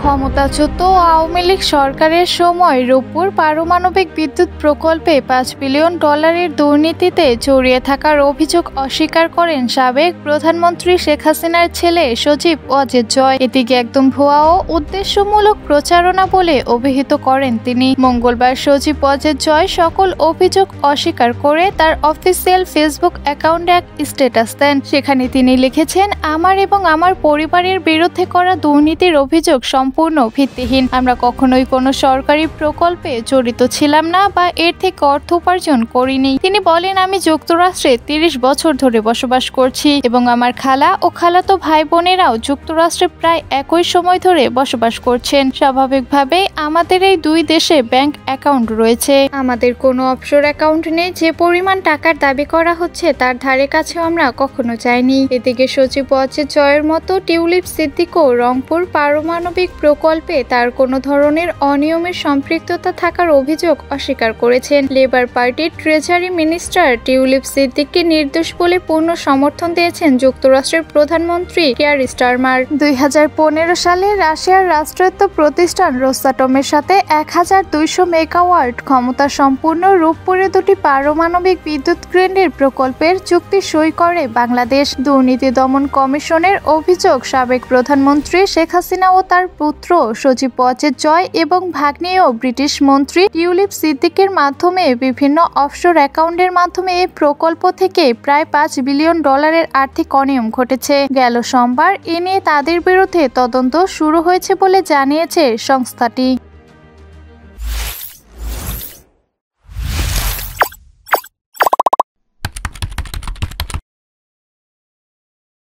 ক্ষমতাচ্যুত আওয়ামী লীগ সরকারের সময় রূপপুর পারমাণবিক বিদ্যুৎ প্রকল্পে $5 বিলিয়ন দুর্নীতিতে জড়িয়ে থাকার অভিযোগ অস্বীকার করেন সাবেক প্রধানমন্ত্রী শেখ হাসিনার ছেলে সজীব ওয়াজেদ জয়। এটিকে একদম ভুয়া ও উদ্দেশ্যমূলক প্রচারণা বলে অভিহিত করেন তিনি। মঙ্গলবার সজীব ওয়াজেদ জয় সকল অভিযোগ অস্বীকার করে তার অফিসিয়াল ফেসবুক অ্যাকাউন্টে এক স্ট্যাটাস দেন। সেখানে তিনি লিখেছেন, আমার এবং আমার পরিবারের বিরুদ্ধে করা দুর্নীতির অভিযোগ সম্পূর্ণ ভিত্তিহীন। আমরা কখনোই কোনো সরকারি প্রকল্পে জড়িত ছিলাম না বা এর থেকে অর্থ উপার্জন করিনি। তিনি বলেন, আমি যুক্তরাষ্ট্রে 30 বছর ধরে বসবাস করছি এবং আমার খালা ও খালাতো ভাই বোনেরাও যুক্তরাষ্ট্রে প্রায় একই সময় ধরে বসবাস করছেন। স্বাভাবিকভাবেই আমাদের এই দুই দেশে ব্যাংক অ্যাকাউন্ট রয়েছে। আমাদের কোনো অফশোর অ্যাকাউন্ট নেই। যে পরিমাণ টাকার দাবি করা হচ্ছে তার ধারে কাছেও আমরা কখনো যাইনি। এদিকে সজীব ওয়াজেদ জয়ের মতো টিউলিপ সিদ্দিকও রংপুর পারমাণবিক প্রকল্পে তার কোনো ধরনের অনিয়মের সম্পৃক্ততা থাকার অভিযোগ অস্বীকার করেছেন। লেবার পার্টির ট্রেজারি মিনিস্টার টিউলিপ সিদ্দিককে নির্দোষ বলে পূর্ণ সমর্থন দিয়েছেন যুক্তরাষ্ট্রের প্রধানমন্ত্রী কিয়ার স্টারমার। 2015 সালে রাশিয়ার রাষ্ট্রায়ত্ত প্রতিষ্ঠান রোসাটমের সাথে 1200 মেগাওয়াট ক্ষমতা সম্পূর্ণ রূপপুরে দুটি পারমাণবিক বিদ্যুৎ কেন্দ্রের প্রকল্পের চুক্তি সই করে বাংলাদেশ। দুর্নীতি দমন কমিশনের অভিযোগ, সাবেক প্রধানমন্ত্রী শেখ হাসিনা ও তার পুত্র সজীব ওয়াজেদ জয় এবং ভাগ্নে ও ব্রিটিশ মন্ত্রী টিউলিপ সিদ্দিকের মাধ্যমে বিভিন্ন অফশোর অ্যাকাউন্টের মাধ্যমে এই প্রকল্প থেকে প্রায় $5 বিলিয়ন আর্থিক অনিয়ম ঘটেছে। গেল সোমবার এ নিয়ে তাদের বিরুদ্ধে তদন্ত শুরু হয়েছে বলে জানিয়েছে সংস্থাটি।